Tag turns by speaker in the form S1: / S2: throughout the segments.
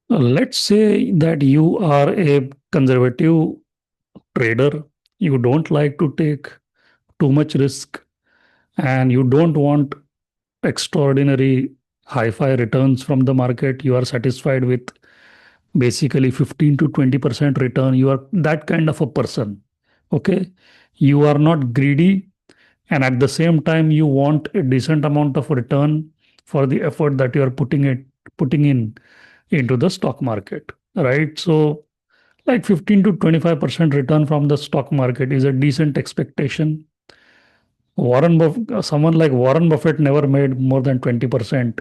S1: Let's say that you are a conservative trader. You don't like to take too much risk and you don't want extraordinary high-fi returns from the market. You are satisfied with basically 15 to 20% return. You are that kind of a person. Okay. You are not greedy, and at the same time, you want a decent amount of return for the effort that you are putting in into the stock market. Right. So like 15 to 25% return from the stock market is a decent expectation. Someone like Warren Buffett never made more than 20%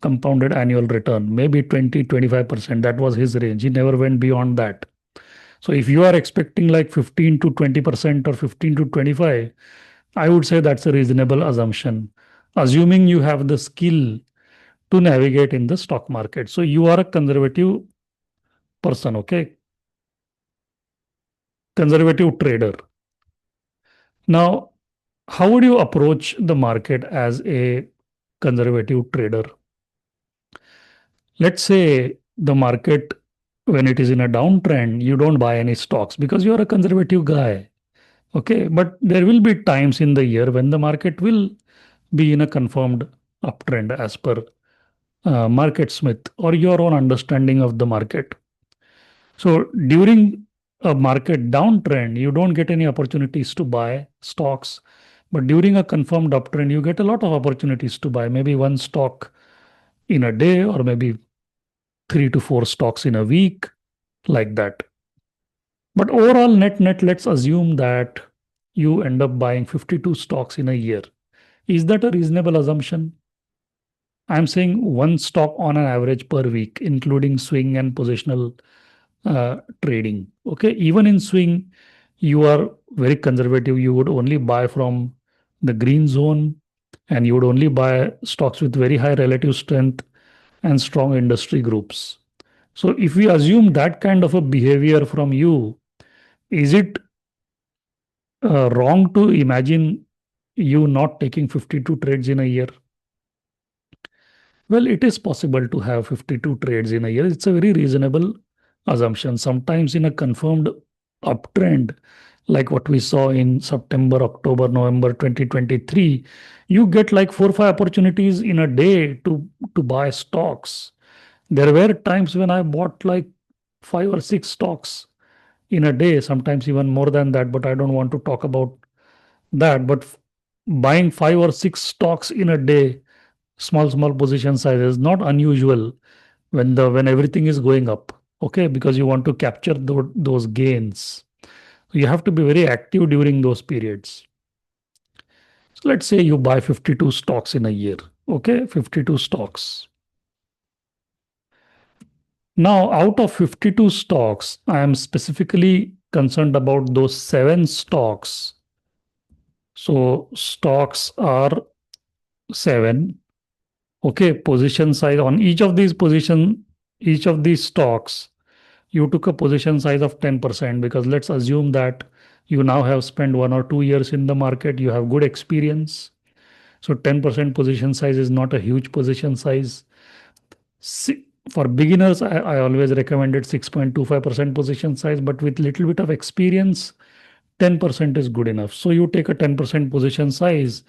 S1: compounded annual return, maybe 20-25%. That was his range. He never went beyond that. So if you are expecting like 15 to 20% or 15 to 25, I would say that's a reasonable assumption, assuming you have the skill to navigate in the stock market. So you are a conservative person, okay? Conservative trader. Now, how would you approach the market as a conservative trader? Let's say the market, when it is in a downtrend, you don't buy any stocks because you are a conservative guy. Okay. But there will be times in the year when the market will be in a confirmed uptrend as per Market Smith or your own understanding of the market. So during a market downtrend, you don't get any opportunities to buy stocks. But during a confirmed uptrend, you get a lot of opportunities to buy maybe one stock in a day or maybe 3 to 4 stocks in a week, like that. But overall, net, let's assume that you end up buying 52 stocks in a year. Is that a reasonable assumption? I'm saying one stock on an average per week, including swing and positional trading. Okay. Even in swing, you are very conservative. You would only buy from the green zone and you would only buy stocks with very high relative strength and strong industry groups. So if we assume that kind of a behavior from you, is it wrong to imagine you not taking 52 trades in a year? Well, it is possible to have 52 trades in a year. It's a very reasonable assumption. Sometimes in a confirmed uptrend, like what we saw in September, October, November 2023, you get like 4 or 5 opportunities in a day to buy stocks. There were times when I bought like 5 or 6 stocks in a day, sometimes even more than that, but I don't want to talk about that. But buying 5 or 6 stocks in a day, small position sizes, not unusual when everything is going up. Okay, because you want to capture those gains. You have to be very active during those periods. So let's say you buy 52 stocks in a year. Okay, 52 stocks. Now, out of 52 stocks, I am specifically concerned about those 7 stocks. So stocks are 7. Okay, position size on each of these stocks, you took a position size of 10% because let's assume that you now have spent 1 or 2 years in the market, you have good experience. So 10% position size is not a huge position size. For beginners, I always recommended 6.25% position size, but with little bit of experience, 10% is good enough. So you take a 10% position size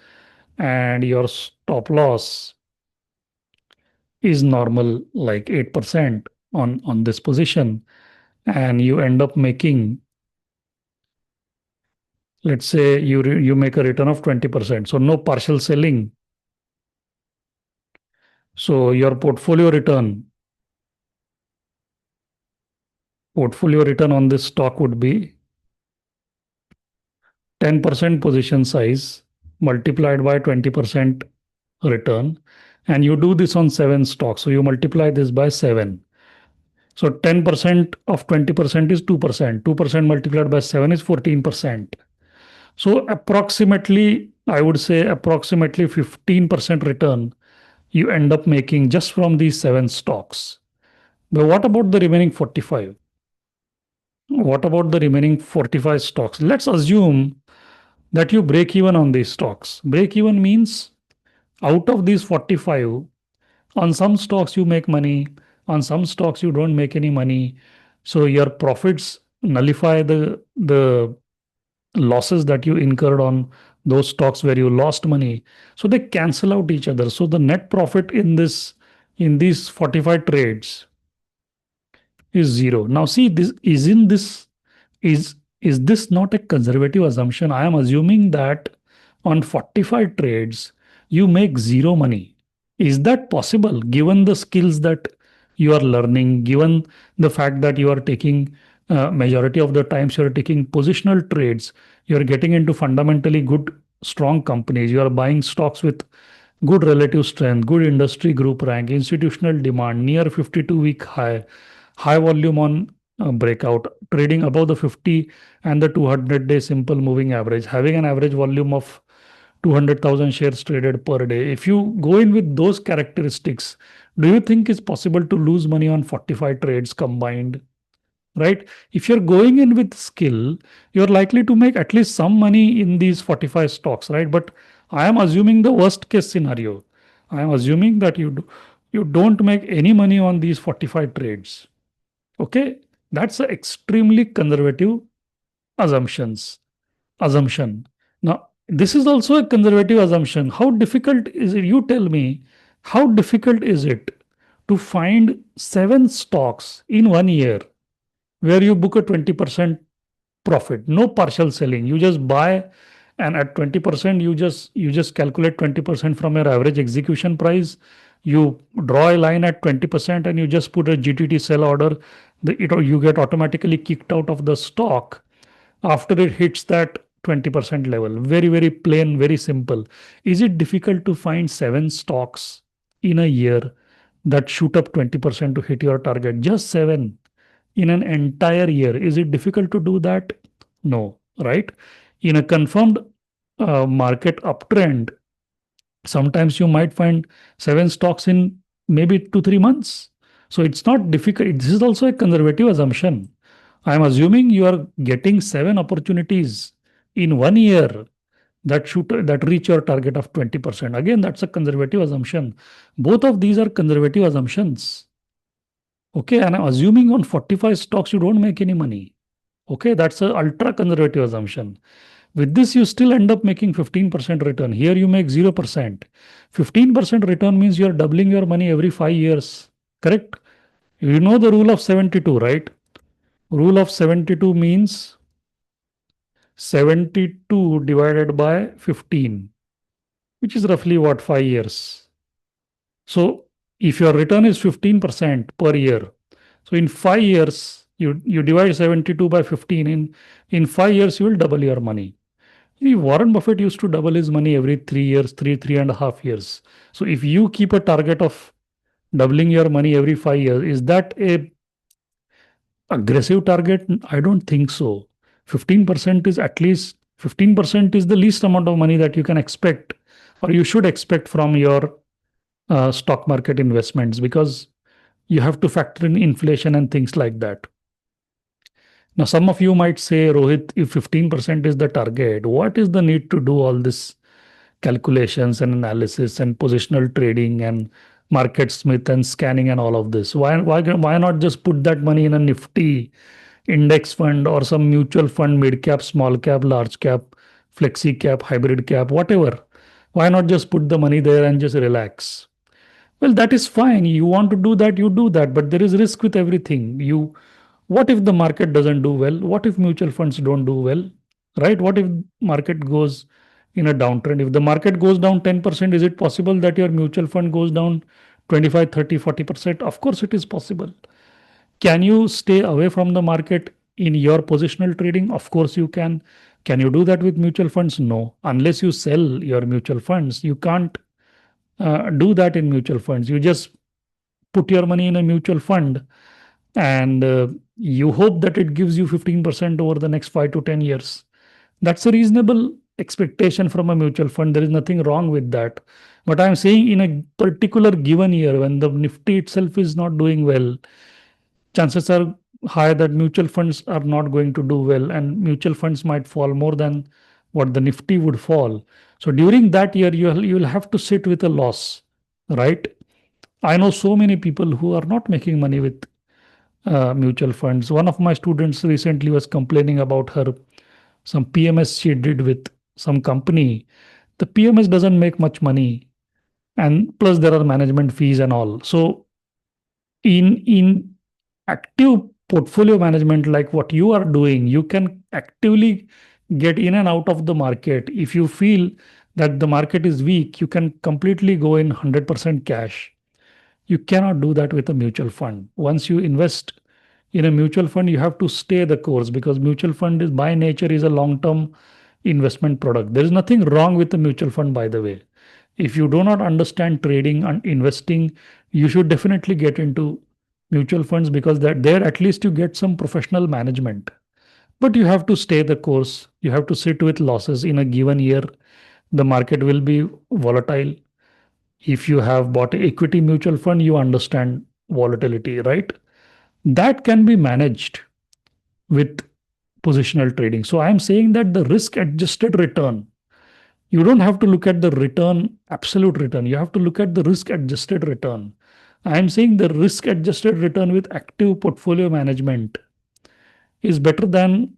S1: and your stop loss is normal, like 8% on this position. And you end up making, let's say you make a return of 20%. So no partial selling. So your portfolio return on this stock would be 10% position size multiplied by 20% return. And you do this on 7 stocks. So you multiply this by 7. So 10% of 20% is 2%. 2% multiplied by 7 is 14%. So approximately, I would say approximately 15% return you end up making just from these 7 stocks. But what about the remaining 45? What about the remaining 45 stocks? Let's assume that you break even on these stocks. Break even means out of these 45, on some stocks you make money, On some stocks, you don't make any money. So your profits nullify the losses that you incurred on those stocks where you lost money. So they cancel out each other. So the net profit in these 45 trades is zero. Now see, this isn't this is is this not a conservative assumption? I am assuming that on 45 trades you make zero money. Is that possible given the skills that you are learning, given the fact that you are taking majority of the times you are taking positional trades, you are getting into fundamentally good strong companies, you are buying stocks with good relative strength, good industry group rank, institutional demand, near 52-week high, high volume on breakout, trading above the 50 and the 200-day simple moving average, having an average volume of 200,000 shares traded per day. If you go in with those characteristics, do you think it's possible to lose money on 45 trades combined? Right? If you're going in with skill, you're likely to make at least some money in these 45 stocks, right? But I am assuming the worst case scenario. I am assuming that you don't make any money on these 45 trades. Okay? That's an extremely conservative assumptions assumption. Now, this is also a conservative assumption. How difficult is it? You tell me, how difficult is it to find seven stocks in 1 year where you book a 20% profit, no partial selling. You just buy, and at 20% you just calculate 20% from your average execution price. You draw a line at 20% and you just put a GTT sell order. You get automatically kicked out of the stock after it hits that 20% level. Very, very plain, very simple. Is it difficult to find seven stocks in a year that shoot up 20% to hit your target? Just seven in an entire year. Is it difficult to do that? No, right? In a confirmed market uptrend, sometimes you might find seven stocks in maybe 2 3 months. So it's not difficult. This is also a conservative assumption. I'm assuming you are getting seven opportunities in 1 year that reach your target of 20%. Again, that's a conservative assumption. Both of these are conservative assumptions. Okay, and I'm assuming on 45 stocks you don't make any money. Okay, that's a ultra conservative assumption. With this, you still end up making 15% return. Here you make 0%. 15% return means you are doubling your money every 5 years. Correct? You know the rule of 72, right? Rule of 72 means 72 divided by 15, which is roughly what, 5 years. So if your return is 15% per year, so in 5 years, you divide 72 by 15. In 5 years, you will double your money. See, Warren Buffett used to double his money every 3 years, 3.5 years. So if you keep a target of doubling your money every 5 years, is that a aggressive target? I don't think so. 15% is at least 15% is the least amount of money that you can expect or you should expect from your stock market investments, because you have to factor in inflation and things like that. Now, some of you might say, Rohit, if 15% is the target, what is the need to do all this calculations and analysis and positional trading and market smith and scanning and all of this? Why not just put that money in a nifty index fund or some mutual fund, mid cap, small cap, large cap, flexi cap, hybrid cap, whatever? Why not just put the money there and just relax? Well, that is fine. You want to do that, you do that, but there is risk with everything. What if the market doesn't do well? What if mutual funds don't do well? Right? What if market goes in a downtrend? If the market goes down 10%, is it possible that your mutual fund goes down 25, 30, 40%? Of course, it is possible. Can you stay away from the market in your positional trading? Of course, you can. Can you do that with mutual funds? No. Unless you sell your mutual funds, you can't do that in mutual funds. You just put your money in a mutual fund and you hope that it gives you 15% over the next 5 to 10 years. That's a reasonable expectation from a mutual fund. There is nothing wrong with that. But I'm saying in a particular given year when the Nifty itself is not doing well, chances are high that mutual funds are not going to do well and mutual funds might fall more than what the Nifty would fall. So during that year, you'll have to sit with a loss, right? I know so many people who are not making money with mutual funds. One of my students recently was complaining about her some PMS she did with some company. The PMS doesn't make much money, and plus there are management fees and all. So in active portfolio management like what you are doing, you can actively get in and out of the market. If you feel that the market is weak, you can completely go in 100% cash. You cannot do that with a mutual fund. Once you invest in a mutual fund, you have to stay the course, because mutual fund is by nature is a long term investment product. There is nothing wrong with the mutual fund, by the way. If you do not understand trading and investing, you should definitely get into mutual funds, because that there at least you get some professional management. But you have to stay the course. You have to sit with losses in a given year. The market will be volatile. If you have bought a equity mutual fund, you understand volatility, right? That can be managed with positional trading. So I'm saying that the risk adjusted return, you don't have to look at the return, absolute return. You have to look at the risk adjusted return. I'm saying the risk adjusted return with active portfolio management is better than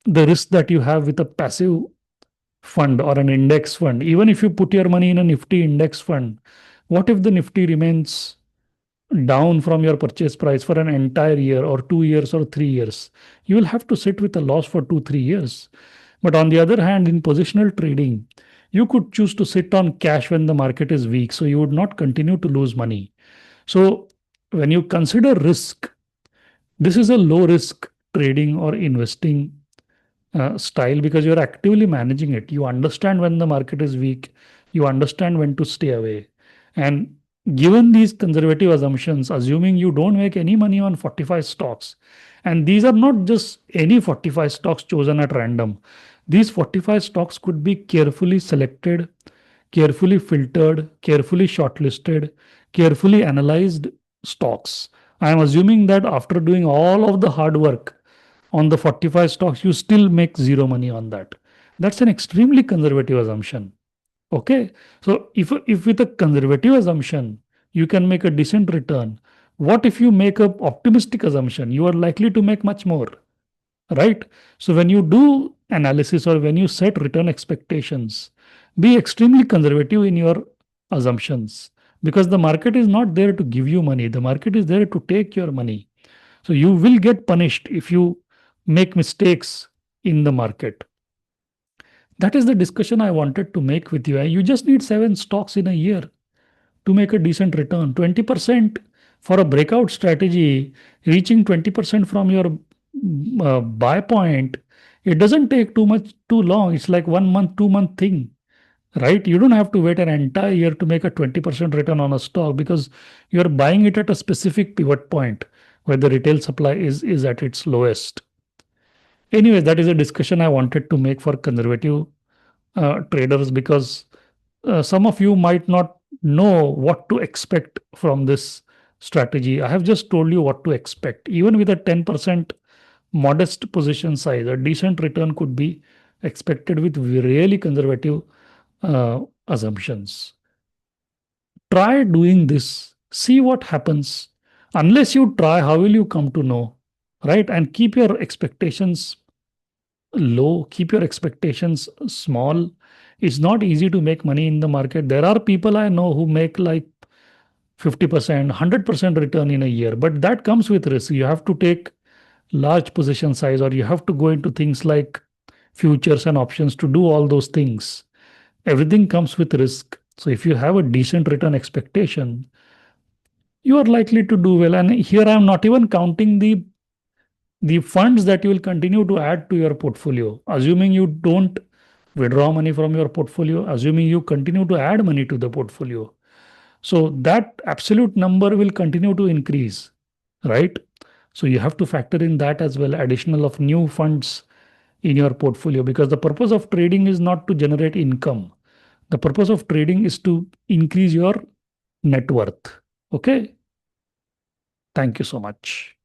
S1: the risk that you have with a passive fund or an index fund. Even if you put your money in a Nifty index fund, what if the Nifty remains down from your purchase price for an entire year or 2 years or 3 years? You will have to sit with a loss for 2, 3 years. But on the other hand, in positional trading, you could choose to sit on cash when the market is weak. So you would not continue to lose money. So when you consider risk, this is a low risk trading or investing style, because you're actively managing it. You understand when the market is weak, you understand when to stay away. And given these conservative assumptions, assuming you don't make any money on 45 stocks, and these are not just any 45 stocks chosen at random, these 45 stocks could be carefully selected, carefully filtered, carefully shortlisted, carefully analyzed stocks. I am assuming that after doing all of the hard work on the 45 stocks, you still make zero money on that. That's an extremely conservative assumption. Okay. So if with a conservative assumption, you can make a decent return, what if you make a optimistic assumption? You are likely to make much more, right? So when you do analysis or when you set return expectations, be extremely conservative in your assumptions, because the market is not there to give you money. The market is there to take your money. So you will get punished if you make mistakes in the market. That is the discussion I wanted to make with you. You just need 7 stocks in a year to make a decent return. 20% for a breakout strategy, reaching 20% from your buy point, it doesn't take too long. It's like 1 month, 2 month thing, right? You don't have to wait an entire year to make a 20% return on a stock, because you're buying it at a specific pivot point where the retail supply is at its lowest. Anyways, that is a discussion I wanted to make for conservative traders, because some of you might not know what to expect from this strategy. I have just told you what to expect. Even with a 10% modest position size, a decent return could be expected with really conservative assumptions. Try doing this, see what happens. Unless you try, how will you come to know? Right? And keep your expectations low, keep your expectations small. It's not easy to make money in the market. There are people I know who make like 50%, 100% return in a year, but that comes with risk. You have to take large position size, or you have to go into things like futures and options to do all those things. Everything comes with risk. So if you have a decent return expectation, you are likely to do well. And here I'm not even counting the funds that you will continue to add to your portfolio, assuming you don't withdraw money from your portfolio, assuming you continue to add money to the portfolio. So that absolute number will continue to increase, right? So you have to factor in that as well, additional of new funds in your portfolio, because the purpose of trading is not to generate income. The purpose of trading is to increase your net worth. Okay. Thank you so much.